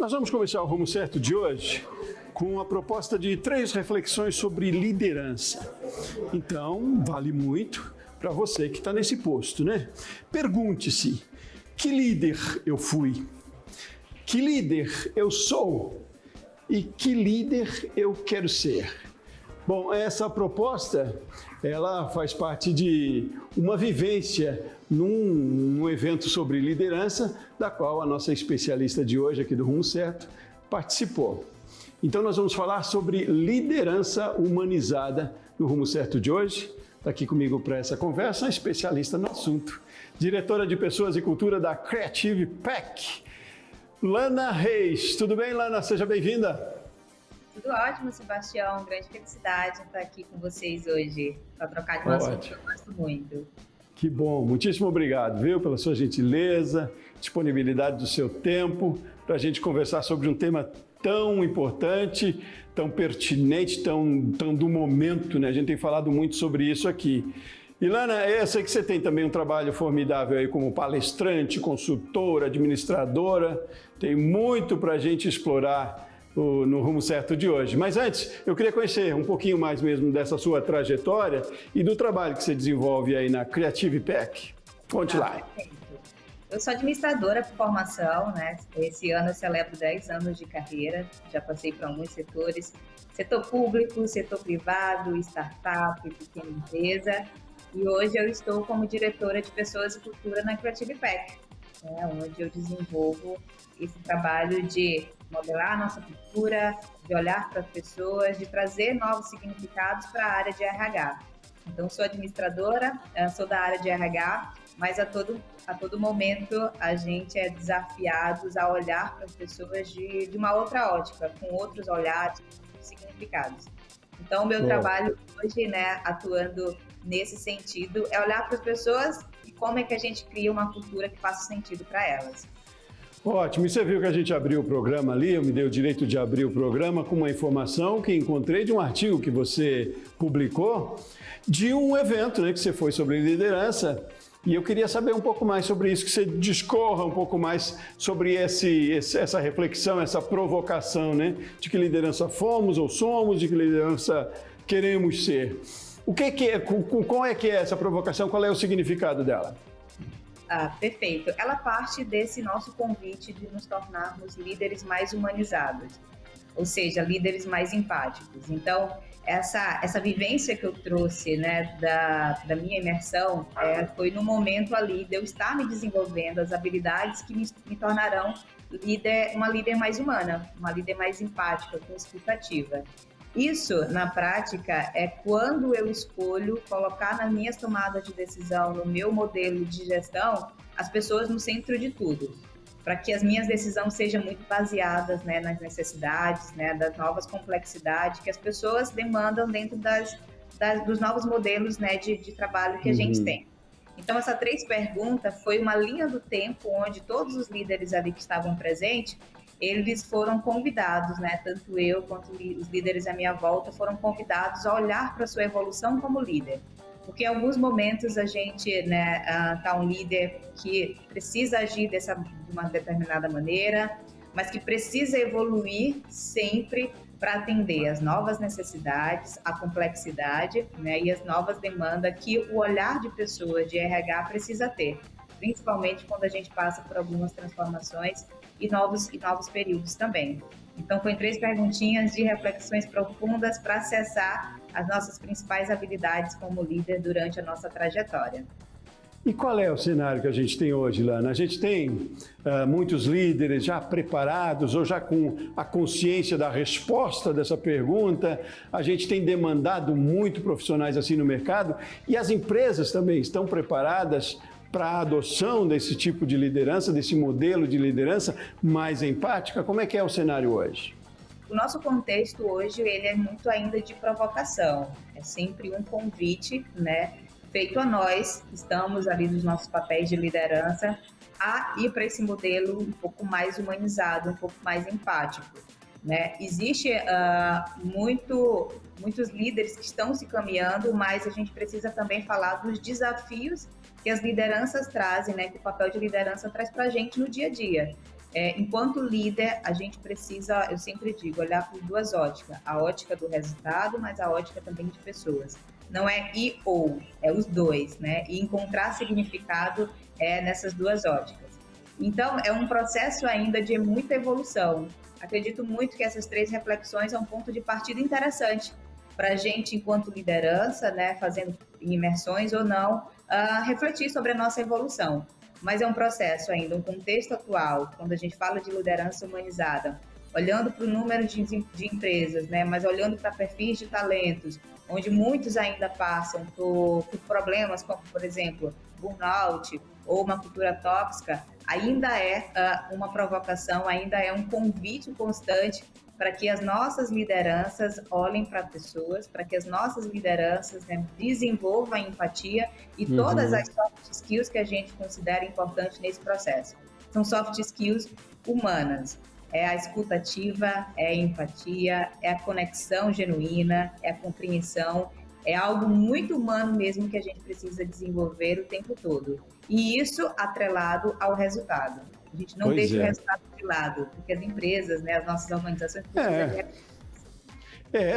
Nós vamos começar o Rumo Certo de hoje com a proposta de 3 reflexões sobre liderança. Então, vale muito para você que está nesse posto, né? Pergunte-se, que líder eu fui? Que líder eu sou? E que líder eu quero ser? Bom, essa proposta, ela faz parte de uma vivência num evento sobre liderança, da qual a nossa especialista de hoje aqui do Rumo Certo participou. Então nós vamos falar sobre liderança humanizada no Rumo Certo de hoje. Está aqui comigo para essa conversa, a especialista no assunto, diretora de Pessoas e Cultura da Creative Pack, Lana Reis. Tudo bem, Lana? Seja bem-vinda. Tudo ótimo, Sebastião. Grande felicidade estar aqui com vocês hoje para trocar de um assunto que eu gosto muito. Que bom. Muitíssimo obrigado, viu, pela sua gentileza, disponibilidade do seu tempo para a gente conversar sobre um tema tão importante, tão pertinente, tão do momento, né? A gente tem falado muito sobre isso aqui. E, Lana, eu sei que você tem também um trabalho formidável aí como palestrante, consultora, administradora. Tem muito para a gente explorar no Rumo Certo de hoje. Mas antes, eu queria conhecer um pouquinho mais mesmo dessa sua trajetória e do trabalho que você desenvolve aí na Creative Pack. Conte lá. Eu sou administradora por formação, né? Esse ano eu celebro 10 anos de carreira, já passei por alguns setores, setor público, setor privado, startup, pequena empresa, e hoje eu estou como diretora de Pessoas e Cultura na Creative Pack, onde eu desenvolvo esse trabalho de modelar a nossa cultura, de olhar para as pessoas, de trazer novos significados para a área de RH. Então, sou administradora, sou da área de RH, mas a todo momento a gente é desafiados a olhar para as pessoas de uma outra ótica, com outros olhares, com significados. Então, o meu trabalho hoje, né, atuando nesse sentido, é olhar para as pessoas e como é que a gente cria uma cultura que faça sentido para elas. Ótimo, e você viu que a gente abriu o programa ali, eu me dei o direito de abrir o programa com uma informação que encontrei de um artigo que você publicou, de um evento, né, que você foi sobre liderança, e eu queria saber um pouco mais sobre isso, que você discorra um pouco mais sobre essa reflexão, essa provocação, né, de que liderança fomos ou somos, de que liderança queremos ser. Qual é que é essa provocação, qual é o significado dela? Perfeito. Ela parte desse nosso convite de nos tornarmos líderes mais humanizados, ou seja, líderes mais empáticos. Então, essa vivência que eu trouxe, né, da minha imersão, foi no momento ali de eu estar me desenvolvendo as habilidades que me tornarão uma líder mais humana, uma líder mais empática, com escutativa. Isso, na prática, é quando eu escolho colocar nas minhas tomadas de decisão, no meu modelo de gestão, as pessoas no centro de tudo, para que as minhas decisões sejam muito baseadas, né, nas necessidades, né, das novas complexidades que as pessoas demandam dentro dos novos modelos, né, de trabalho que a gente tem. Então, essa 3 perguntas foi uma linha do tempo onde todos os líderes ali que estavam presentes, eles foram convidados, né, tanto eu quanto os líderes à minha volta foram convidados a olhar para a sua evolução como líder. Porque em alguns momentos a gente, né, tá um líder que precisa agir de uma determinada maneira, mas que precisa evoluir sempre para atender as novas necessidades, a complexidade, né, e as novas demandas que o olhar de pessoas de RH precisa ter, principalmente quando a gente passa por algumas transformações e novos períodos também. Então, foi 3 perguntinhas de reflexões profundas para acessar as nossas principais habilidades como líder durante a nossa trajetória. E qual é o cenário que a gente tem hoje, Lana? A gente tem muitos líderes já preparados ou já com a consciência da resposta dessa pergunta. A gente tem demandado muito profissionais assim no mercado e as empresas também estão preparadas para a adoção desse tipo de liderança, desse modelo de liderança mais empática? Como é que é o cenário hoje? O nosso contexto hoje, ele é muito ainda de provocação. É sempre um convite, né, feito a nós, que estamos ali nos nossos papéis de liderança, a ir para esse modelo um pouco mais humanizado, um pouco mais empático, né? Existe muitos líderes que estão se caminhando, mas a gente precisa também falar dos desafios que as lideranças trazem, né? Que o papel de liderança traz para a gente no dia a dia. Enquanto líder, a gente precisa, eu sempre digo, olhar por duas óticas. A ótica do resultado, mas a ótica também de pessoas. Não é e ou, é os dois, né? E encontrar significado nessas duas óticas. Então, é um processo ainda de muita evolução. Acredito muito que essas 3 reflexões é um ponto de partida interessante para a gente, enquanto liderança, né, fazendo imersões ou não, refletir sobre a nossa evolução. Mas é um processo ainda, um contexto atual, quando a gente fala de liderança humanizada, olhando para o número de empresas, né, mas olhando para perfis de talentos, onde muitos ainda passam por problemas como, por exemplo, burnout ou uma cultura tóxica, ainda é uma provocação, ainda é um convite constante para que as nossas lideranças olhem para pessoas, para que as nossas lideranças, né, desenvolvam a empatia e todas as soft skills que a gente considera importante nesse processo. São soft skills humanas. É a escuta ativa, é a empatia, é a conexão genuína, é a compreensão, é algo muito humano mesmo que a gente precisa desenvolver o tempo todo. E isso atrelado ao resultado. A gente não deixa o resultado de lado, porque as empresas, né, as nossas organizações precisam...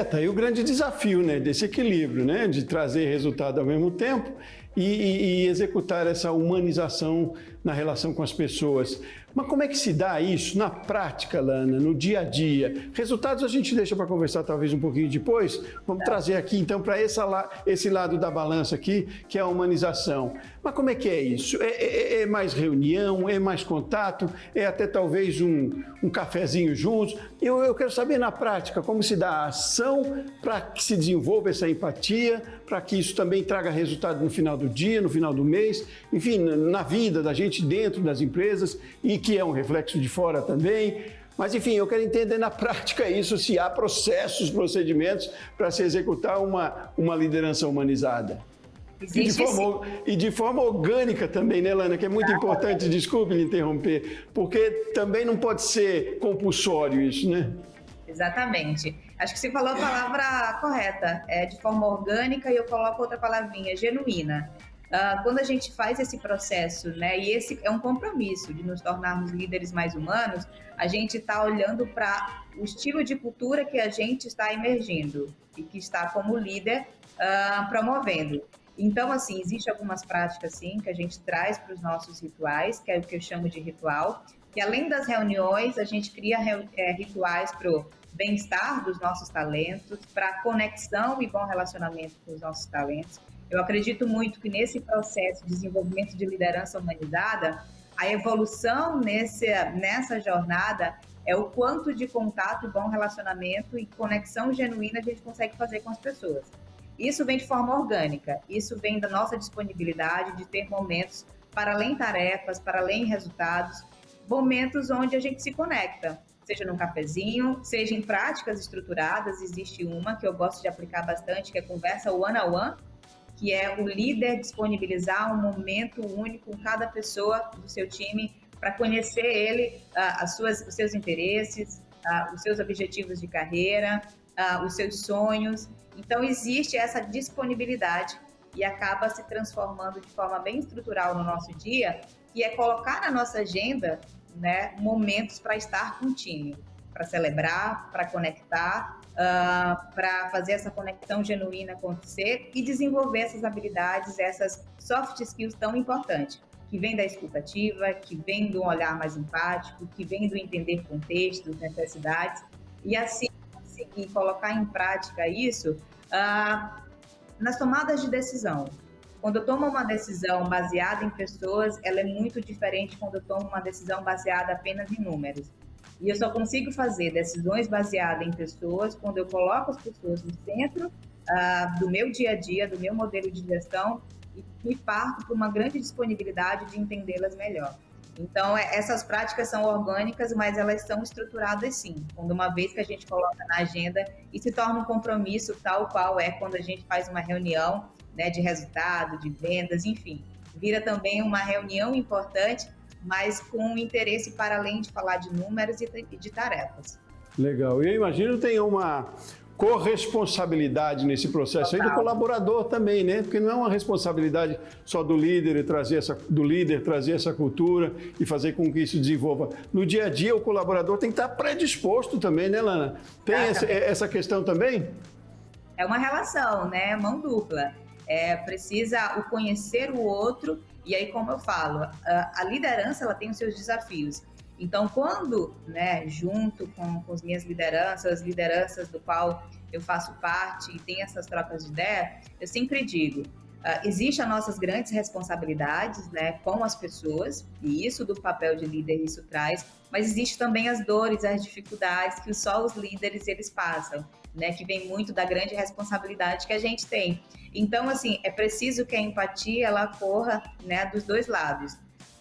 Tá aí o grande desafio, né, desse equilíbrio, né, de trazer resultado ao mesmo tempo e executar essa humanização na relação com as pessoas. Mas como é que se dá isso na prática, Lana, no dia a dia? Resultados a gente deixa para conversar talvez um pouquinho depois. Vamos trazer aqui então para esse lado da balança aqui, que é a humanização. Mas como é que é isso? É mais reunião, é mais contato, é até talvez um cafezinho juntos? Eu quero saber na prática como se dá a ação para que se desenvolva essa empatia, para que isso também traga resultado no final do dia, no final do mês, enfim, na vida da gente dentro das empresas e que é um reflexo de fora também. Mas, enfim, eu quero entender na prática isso, se há processos, procedimentos para se executar uma liderança humanizada. E de forma orgânica também, né, Lana? Que é muito importante, desculpe me interromper, porque também não pode ser compulsório isso, né? Exatamente. Acho que você falou a palavra correta, de forma orgânica, e eu coloco outra palavrinha, genuína. Quando a gente faz esse processo, né, e esse é um compromisso de nos tornarmos líderes mais humanos, a gente está olhando para o estilo de cultura que a gente está emergindo e que está como líder promovendo. Então, assim, existem algumas práticas, sim, que a gente traz para os nossos rituais, que é o que eu chamo de ritual, que além das reuniões, a gente cria rituais para o bem-estar dos nossos talentos, para a conexão e bom relacionamento com os nossos talentos. Eu acredito muito que nesse processo de desenvolvimento de liderança humanizada, a evolução nessa jornada é o quanto de contato e bom relacionamento e conexão genuína a gente consegue fazer com as pessoas. Isso vem de forma orgânica, isso vem da nossa disponibilidade de ter momentos para além tarefas, para além resultados, momentos onde a gente se conecta, seja num cafezinho, seja em práticas estruturadas. Existe uma que eu gosto de aplicar bastante, que é conversa one-on-one, que é o líder disponibilizar um momento único com cada pessoa do seu time para conhecer ele, os seus interesses, os seus objetivos de carreira, os seus sonhos. Então, existe essa disponibilidade e acaba se transformando de forma bem estrutural no nosso dia, que é colocar na nossa agenda, né, momentos para estar com o time, para celebrar, para conectar, para fazer essa conexão genuína acontecer e desenvolver essas habilidades, essas soft skills tão importantes, que vem da escuta ativa, que vem do olhar mais empático, que vem do entender contextos, necessidades, e assim conseguir colocar em prática isso nas tomadas de decisão. Quando eu tomo uma decisão baseada em pessoas, ela é muito diferente quando eu tomo uma decisão baseada apenas em números. E eu só consigo fazer decisões baseadas em pessoas quando eu coloco as pessoas no centro do meu dia a dia, do meu modelo de gestão e parto por uma grande disponibilidade de entendê-las melhor. Então, essas práticas são orgânicas, mas elas são estruturadas sim. Quando uma vez que a gente coloca na agenda e se torna um compromisso tal qual é quando a gente faz uma reunião, né, de resultado, de vendas, enfim. Vira também uma reunião importante, mas com interesse para além de falar de números e de tarefas. Legal. Eu imagino que tem corresponsabilidade nesse processo aí do colaborador também, né? Porque não é uma responsabilidade só do líder trazer essa cultura e fazer com que isso desenvolva. No dia a dia, o colaborador tem que estar predisposto também, né, Lana? Tem essa questão também? É uma relação, né? Mão dupla. Precisa o conhecer o outro, e aí, como eu falo, a liderança ela tem os seus desafios. Então, quando, né, junto com as minhas lideranças, as lideranças do qual eu faço parte e tem essas trocas de ideia, eu sempre digo, existem as nossas grandes responsabilidades, né, com as pessoas, e isso do papel de líder, isso traz, mas existe também as dores, as dificuldades que só os líderes eles passam, né, que vem muito da grande responsabilidade que a gente tem. Então, assim, é preciso que a empatia ela corra, né, dos dois lados.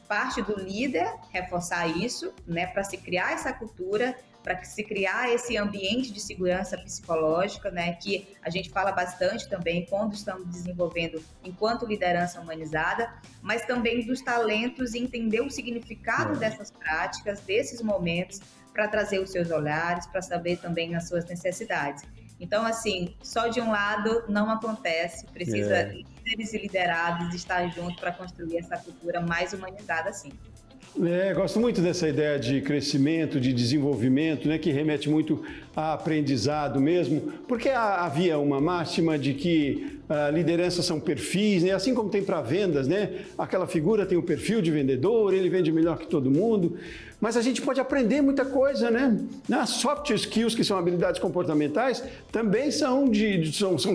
Parte do líder reforçar isso, né, para se criar essa cultura, para se criar esse ambiente de segurança psicológica, né, que a gente fala bastante também quando estamos desenvolvendo enquanto liderança humanizada, mas também dos talentos e entender o significado dessas práticas, desses momentos, para trazer os seus olhares, para saber também as suas necessidades. Então, assim, só de um lado não acontece, precisa líderes e liderados estar juntos para construir essa cultura mais humanizada, sim. Gosto muito dessa ideia de crescimento, de desenvolvimento, né, que remete muito a aprendizado mesmo, porque havia uma máxima de que lideranças são perfis, né, assim como tem para vendas, né, aquela figura tem o perfil de vendedor, ele vende melhor que todo mundo, mas a gente pode aprender muita coisa, né? As soft skills, que são habilidades comportamentais, também são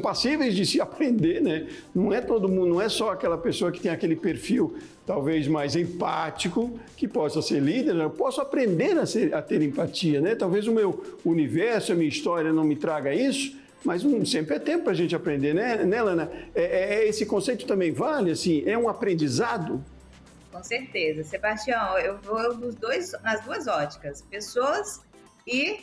passíveis de se aprender, né? Não é todo mundo, não é só aquela pessoa que tem aquele perfil talvez mais empático, que possa ser líder. Eu posso aprender a ter empatia, né? Talvez o meu universo, a minha história não me traga isso, mas sempre é tempo para a gente aprender, né, Lana? Esse conceito também vale, assim, é um aprendizado? Com certeza. Sebastião, eu vou nas duas óticas, pessoas e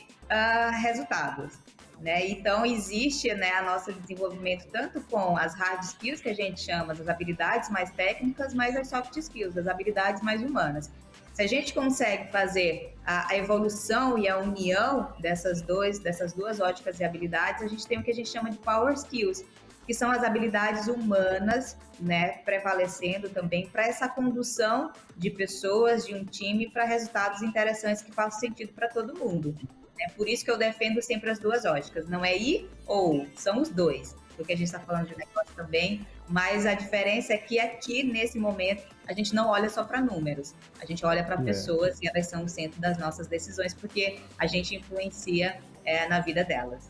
resultados. Né? Então, existe, né, a nosso desenvolvimento tanto com as hard skills, que a gente chama das habilidades mais técnicas, mas as soft skills, das habilidades mais humanas. Se a gente consegue fazer a evolução e a união dessas duas óticas e habilidades, a gente tem o que a gente chama de power skills, que são as habilidades humanas, né, prevalecendo também para essa condução de pessoas, de um time, para resultados interessantes que façam sentido para todo mundo. É por isso que eu defendo sempre as duas óticas. Não é ir ou, são os dois. Porque a gente está falando de negócio também, mas a diferença é que aqui, nesse momento, a gente não olha só para números. A gente olha para pessoas e elas são o centro das nossas decisões, porque a gente influencia na vida delas.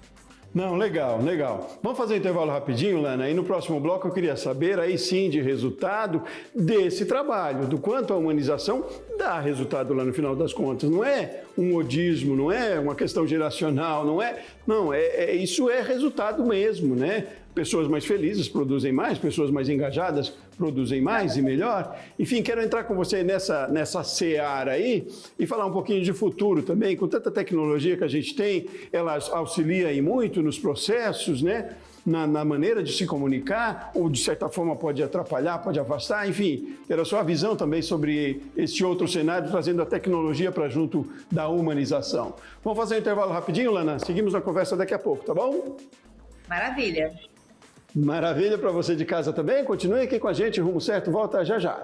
Não, legal, legal. Vamos fazer um intervalo rapidinho, Lana, e no próximo bloco eu queria saber aí sim de resultado desse trabalho, do quanto a humanização dá resultado lá no final das contas. Não é um modismo, não é uma questão geracional, isso é resultado mesmo, né? Pessoas mais felizes produzem mais, pessoas mais engajadas produzem mais e melhor. Enfim, quero entrar com você nessa seara aí e falar um pouquinho de futuro também. Com tanta tecnologia que a gente tem, ela auxilia aí muito nos processos, né? Na maneira de se comunicar, ou de certa forma pode atrapalhar, pode afastar, enfim, quero a sua visão também sobre esse outro cenário, trazendo a tecnologia para junto da humanização. Vamos fazer um intervalo rapidinho, Lana? Seguimos a conversa daqui a pouco, tá bom? Maravilha! Maravilha para você de casa também. Continue aqui com a gente, Rumo Certo volta já já.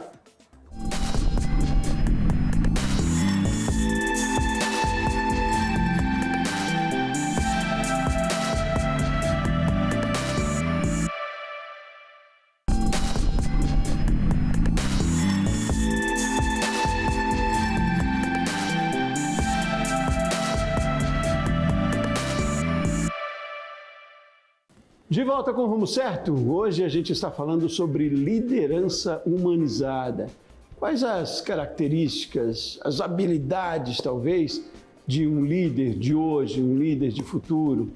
De volta com o Rumo Certo, hoje a gente está falando sobre liderança humanizada. Quais as características, as habilidades talvez de um líder de hoje, um líder de futuro?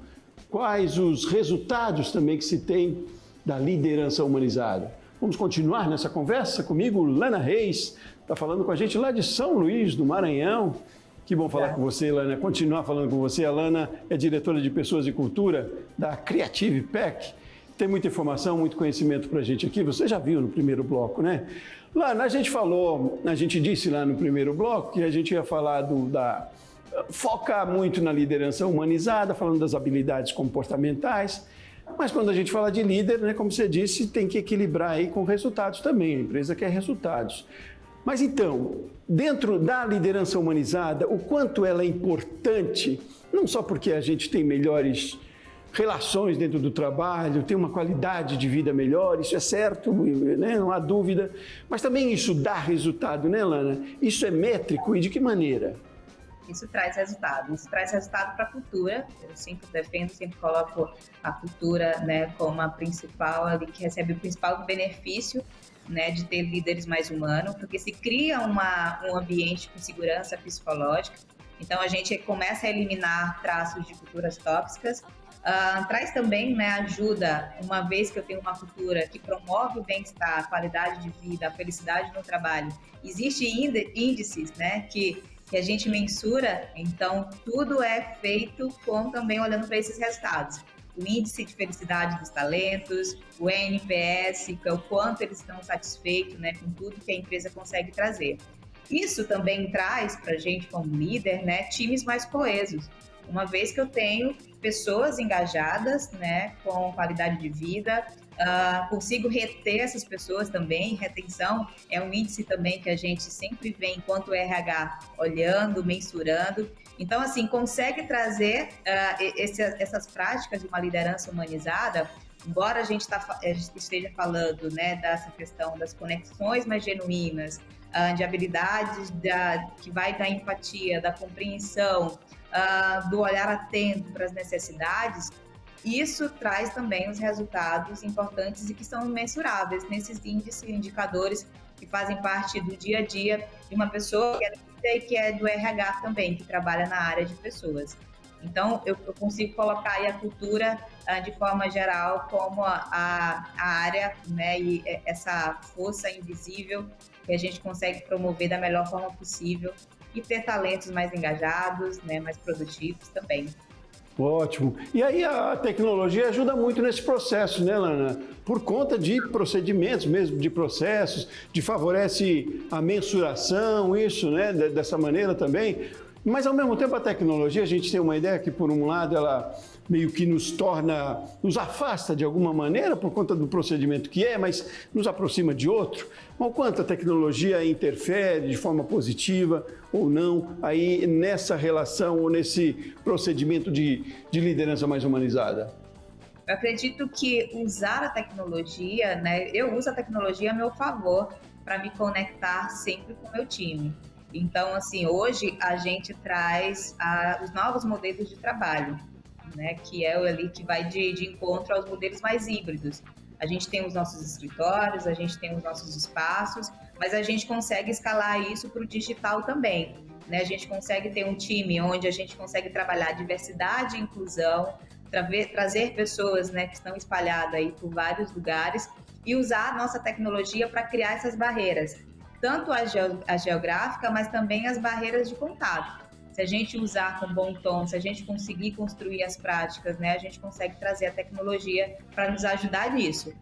Quais os resultados também que se tem da liderança humanizada? Vamos continuar nessa conversa comigo, Lana Reis, está falando com a gente lá de São Luís, do Maranhão. Que bom falar com você, Lana. Continuar falando com você. A Lana é diretora de Pessoas e Cultura da Creative Pack. Tem muita informação, muito conhecimento para a gente aqui. Você já viu no primeiro bloco, né? Lana, a gente disse lá no primeiro bloco que a gente ia falar foca muito na liderança humanizada, falando das habilidades comportamentais, mas quando a gente fala de líder, né, como você disse, tem que equilibrar aí com resultados também, a empresa quer resultados. Mas então, dentro da liderança humanizada, o quanto ela é importante, não só porque a gente tem melhores relações dentro do trabalho, tem uma qualidade de vida melhor, isso é certo, né? Não há dúvida, mas também isso dá resultado, né, Lana? Isso é métrico e de que maneira? Isso traz resultado para a cultura. Eu sempre defendo, sempre coloco a cultura, né, como a principal, ali, que recebe o principal benefício, né, de ter líderes mais humanos, porque se cria um ambiente com segurança psicológica, então a gente começa a eliminar traços de culturas tóxicas. Traz também, né, ajuda, uma vez que eu tenho uma cultura que promove o bem-estar, a qualidade de vida, a felicidade no trabalho, existem índices, né, que a gente mensura, então tudo é feito também olhando para esses resultados. O índice de felicidade dos talentos, o NPS, que é o quanto eles estão satisfeitos, né, com tudo que a empresa consegue trazer. Isso também traz para a gente, como líder, né, times mais coesos. Uma vez que eu tenho pessoas engajadas, né, com qualidade de vida, consigo reter essas pessoas também. Retenção é um índice também que a gente sempre vê enquanto RH olhando, mensurando. Então, assim, consegue trazer essas práticas de uma liderança humanizada, embora a gente esteja falando, né, dessa questão das conexões mais genuínas, de habilidades que vai da empatia, da compreensão, do olhar atento para as necessidades. Isso traz também os resultados importantes e que são mensuráveis nesses índices e indicadores que fazem parte do dia a dia de uma pessoa que é do RH também, que trabalha na área de pessoas. Então, eu consigo colocar aí a cultura de forma geral como a área, né, e essa força invisível que a gente consegue promover da melhor forma possível e ter talentos mais engajados, né, mais produtivos também. Ótimo. E aí a tecnologia ajuda muito nesse processo, né, Lana? Por conta de procedimentos mesmo, de processos, favorece a mensuração, isso, né, dessa maneira também. Mas, ao mesmo tempo, a tecnologia, a gente tem uma ideia que, por um lado, ela meio que nos afasta de alguma maneira por conta do procedimento que é, mas nos aproxima de outro. Mas o quanto a tecnologia interfere de forma positiva ou não aí nessa relação ou nesse procedimento de liderança mais humanizada? Eu acredito que usar a tecnologia, né, eu uso a tecnologia a meu favor para me conectar sempre com o meu time. Então, assim, hoje a gente traz os novos modelos de trabalho, né, que é ali que vai de encontro aos modelos mais híbridos. A gente tem os nossos escritórios, a gente tem os nossos espaços, mas a gente consegue escalar isso para o digital também, né? A gente consegue ter um time onde a gente consegue trabalhar diversidade e inclusão, trazer pessoas, né, que estão espalhadas aí por vários lugares e usar a nossa tecnologia para criar essas barreiras, tanto a geográfica, mas também as barreiras de contato. Se a gente usar com bom tom, se a gente conseguir construir as práticas, né, a gente consegue trazer a tecnologia para nos ajudar nisso.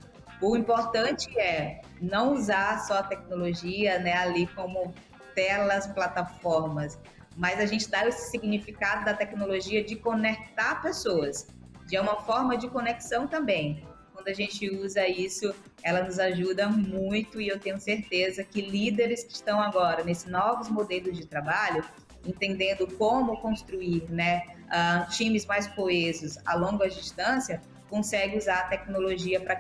O importante é não usar só a tecnologia, né, ali como telas, plataformas, mas a gente dá esse significado da tecnologia de conectar pessoas, de uma forma de conexão também. Quando a gente usa isso, ela nos ajuda muito e eu tenho certeza que líderes que estão agora nesses novos modelos de trabalho, entendendo como construir, né, times mais coesos a longa distância, consegue usar a tecnologia para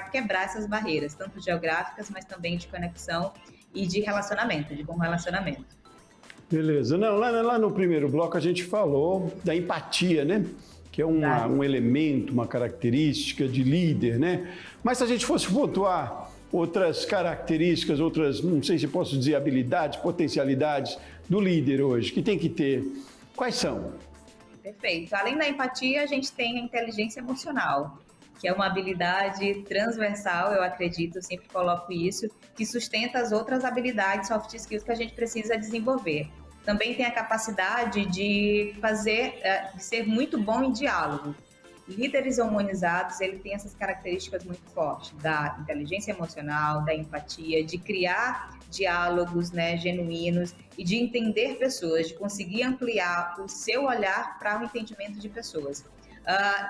quebrar essas barreiras, tanto geográficas, mas também de conexão e de relacionamento, de bom relacionamento. Beleza. Não, lá no primeiro bloco a gente falou da empatia, né? Que é um elemento, uma característica de líder, né? Mas se a gente fosse pontuar outras características, outras, não sei se posso dizer, habilidades, potencialidades do líder hoje, que tem que ter, quais são? Perfeito. Além da empatia, a gente tem a inteligência emocional, que é uma habilidade transversal, eu acredito, eu sempre coloco isso, que sustenta as outras habilidades, soft skills que a gente precisa desenvolver. Também tem a capacidade de ser muito bom em diálogo. líderes humanizados, ele tem essas características muito fortes da inteligência emocional, da empatia, de criar diálogos, né, genuínos e de entender pessoas, de conseguir ampliar o seu olhar para o entendimento de pessoas.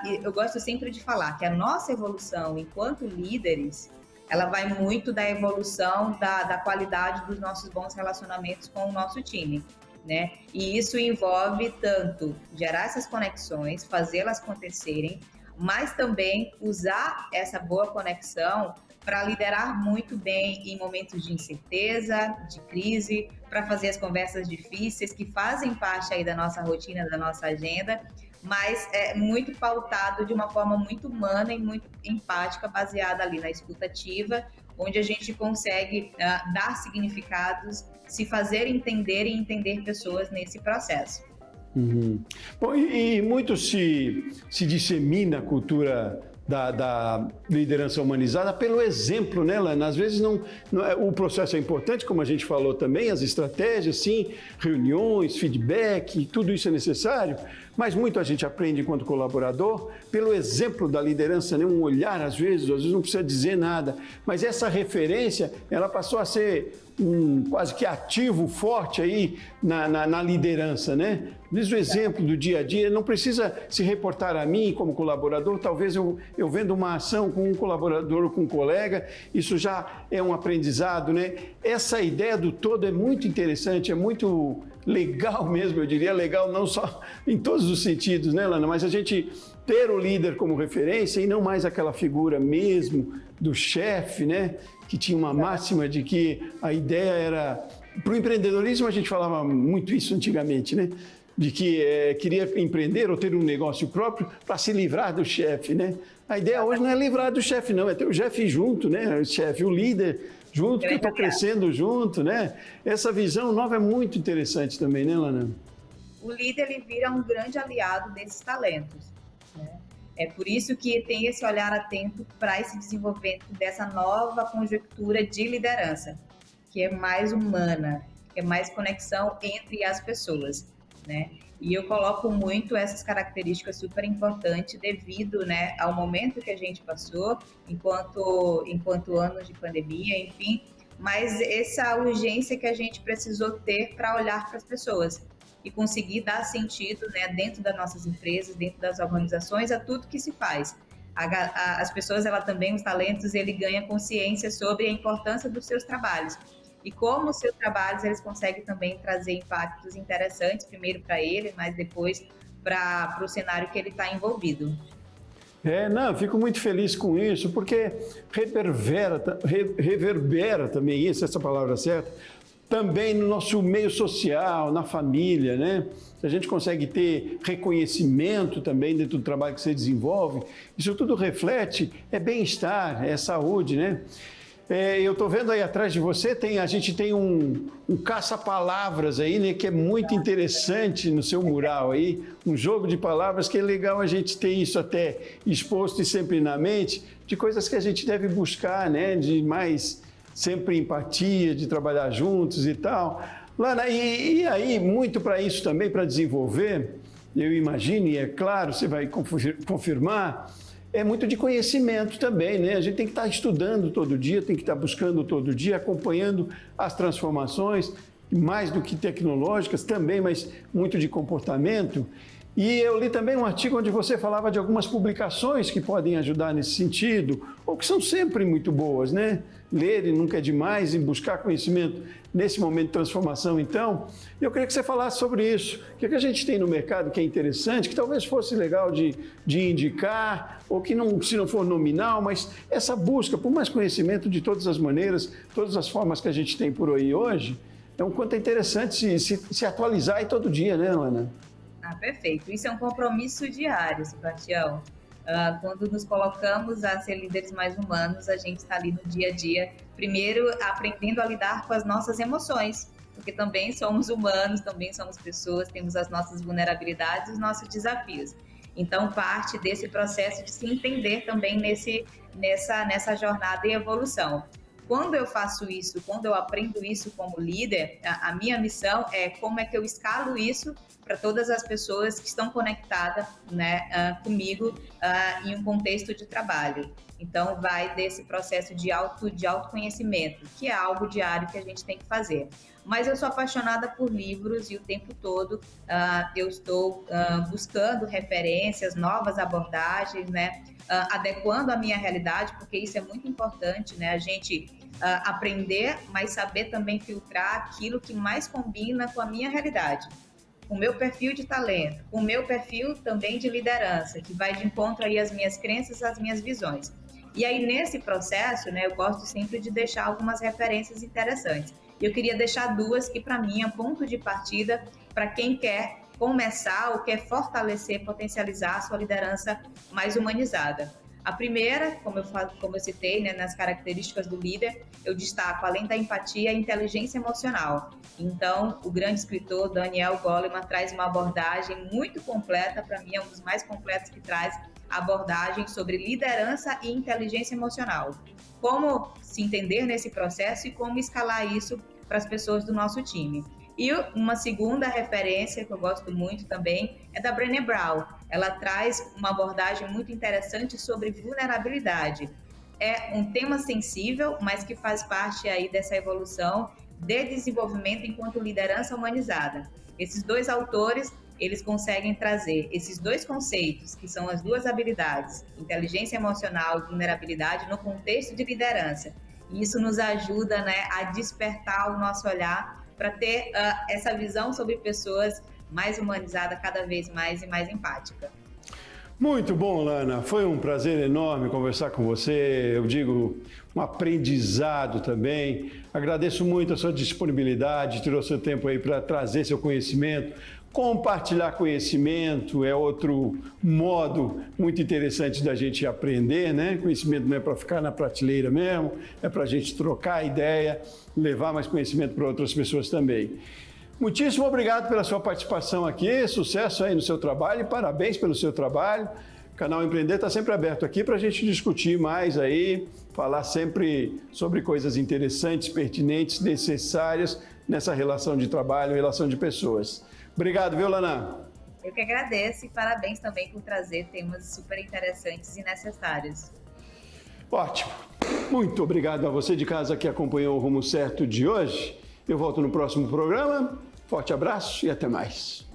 E eu gosto sempre de falar que a nossa evolução enquanto líderes, ela vai muito da evolução da qualidade dos nossos bons relacionamentos com o nosso time, né? E isso envolve tanto gerar essas conexões, fazê-las acontecerem, mas também usar essa boa conexão para liderar muito bem em momentos de incerteza, de crise, para fazer as conversas difíceis que fazem parte aí da nossa rotina, da nossa agenda, mas é muito pautado de uma forma muito humana e muito empática, baseada ali na escuta ativa, onde a gente consegue dar significados, se fazer entender e entender pessoas nesse processo. Uhum. Bom, e muito se dissemina a cultura da liderança humanizada pelo exemplo, né, Lana? Às vezes o processo é importante, como a gente falou também, as estratégias, sim, reuniões, feedback, tudo isso é necessário, mas muito a gente aprende enquanto colaborador pelo exemplo da liderança, né? Um olhar, às vezes não precisa dizer nada, mas essa referência, ela passou a ser quase que ativo, forte aí na liderança, né? Diz o exemplo do dia a dia, não precisa se reportar a mim como colaborador, talvez eu vendo uma ação com um colaborador ou com um colega, isso já é um aprendizado, né? Essa ideia do todo é muito interessante, é muito legal mesmo, eu diria legal não só em todos os sentidos, né, Lana? Mas a gente ter o líder como referência e não mais aquela figura mesmo do chefe, né? Que tinha uma máxima de que a ideia era... Para o empreendedorismo a gente falava muito isso antigamente, né? De que queria empreender ou ter um negócio próprio para se livrar do chefe, né? A ideia hoje não é livrar do chefe, não, é ter o chefe junto, né? O chefe, o líder junto, que está crescendo junto, né? Essa visão nova é muito interessante também, né, Lana? O líder, ele vira um grande aliado desses talentos, né? É por isso que tem esse olhar atento para esse desenvolvimento dessa nova conjuntura de liderança, que é mais humana, que é mais conexão entre as pessoas, né? E eu coloco muito essas características super importantes devido, né, ao momento que a gente passou, enquanto anos de pandemia, enfim, mas essa urgência que a gente precisou ter para olhar para as pessoas e conseguir dar sentido, né, dentro das nossas empresas, dentro das organizações, a tudo que se faz. As pessoas, ela também, os talentos, ele ganha consciência sobre a importância dos seus trabalhos e como os seus trabalhos eles conseguem também trazer impactos interessantes, primeiro para ele, mas depois para o cenário que ele está envolvido. Eu fico muito feliz com isso, porque reverbera também isso, essa palavra certa, também no nosso meio social, na família, né? A gente consegue ter reconhecimento também dentro do trabalho que você desenvolve, isso tudo reflete, bem-estar, saúde, né? Eu estou vendo aí atrás de você, a gente tem um caça-palavras aí, né, que é muito interessante no seu mural aí, um jogo de palavras que é legal a gente ter isso até exposto e sempre na mente, de coisas que a gente deve buscar, né, de mais sempre empatia, de trabalhar juntos e tal. Lana, e aí, muito para isso também, para desenvolver, eu imagino, e é claro, você vai confirmar, é muito de conhecimento também, né? A gente tem que estar estudando todo dia, tem que estar buscando todo dia, acompanhando as transformações, mais do que tecnológicas também, mas muito de comportamento. E eu li também um artigo onde você falava de algumas publicações que podem ajudar nesse sentido, ou que são sempre muito boas, né? Ler nunca é demais, e buscar conhecimento nesse momento de transformação, então. Eu queria que você falasse sobre isso. O que a gente tem no mercado que é interessante, que talvez fosse legal de indicar, ou que não, se não for nominal, mas essa busca por mais conhecimento de todas as maneiras, todas as formas que a gente tem por aí hoje, é um quanto é interessante se atualizar aí todo dia, né, Ana? Perfeito. Isso é um compromisso diário, Sebastião. Quando nos colocamos a ser líderes mais humanos, a gente está ali no dia a dia, primeiro aprendendo a lidar com as nossas emoções, porque também somos humanos, também somos pessoas, temos as nossas vulnerabilidades, os nossos desafios. Então, parte desse processo de se entender também nessa jornada e evolução. quando eu faço isso, quando eu aprendo isso como líder, a minha missão é como é que eu escalo isso para todas as pessoas que estão conectadas, né, comigo em um contexto de trabalho. Então, vai desse processo de autoconhecimento, que é algo diário que a gente tem que fazer. Mas eu sou apaixonada por livros e o tempo todo eu estou buscando referências, novas abordagens, né? Adequando a minha realidade, porque isso é muito importante, né? A gente aprender, mas saber também filtrar aquilo que mais combina com a minha realidade, com o meu perfil de talento, com o meu perfil também de liderança, que vai de encontro aí às minhas crenças, às minhas visões. E aí, nesse processo, né, eu gosto sempre de deixar algumas referências interessantes. E eu queria deixar duas que, para mim, é ponto de partida para quem quer começar ou quer fortalecer, potencializar a sua liderança mais humanizada. A primeira, como eu citei, né, nas características do líder, eu destaco, além da empatia, a inteligência emocional. Então, o grande escritor Daniel Goleman traz uma abordagem muito completa, para mim é um dos mais completos que traz a abordagem sobre liderança e inteligência emocional. Como se entender nesse processo e como escalar isso para as pessoas do nosso time. E uma segunda referência que eu gosto muito também é da Brené Brown. Ela traz uma abordagem muito interessante sobre vulnerabilidade. É um tema sensível, mas que faz parte aí dessa evolução de desenvolvimento enquanto liderança humanizada. Esses dois autores, eles conseguem trazer esses dois conceitos, que são as duas habilidades, inteligência emocional e vulnerabilidade, no contexto de liderança. E isso nos ajuda, né, a despertar o nosso olhar para ter essa visão sobre pessoas mais humanizada, cada vez mais e mais empática. Muito bom, Lana. Foi um prazer enorme conversar com você. Eu digo, um aprendizado também. Agradeço muito a sua disponibilidade, tirou seu tempo aí para trazer seu conhecimento. Compartilhar conhecimento é outro modo muito interessante da gente aprender, né? Conhecimento não é para ficar na prateleira mesmo, é para a gente trocar ideia, levar mais conhecimento para outras pessoas também. Muitíssimo obrigado pela sua participação aqui, sucesso aí no seu trabalho e parabéns pelo seu trabalho. O Canal Empreender está sempre aberto aqui para a gente discutir mais aí, falar sempre sobre coisas interessantes, pertinentes, necessárias nessa relação de trabalho, relação de pessoas. Obrigado, viu, Lana? Eu que agradeço e parabéns também por trazer temas super interessantes e necessários. Ótimo. Muito obrigado a você de casa que acompanhou o Rumo Certo de hoje. Eu volto no próximo programa. Forte abraço e até mais.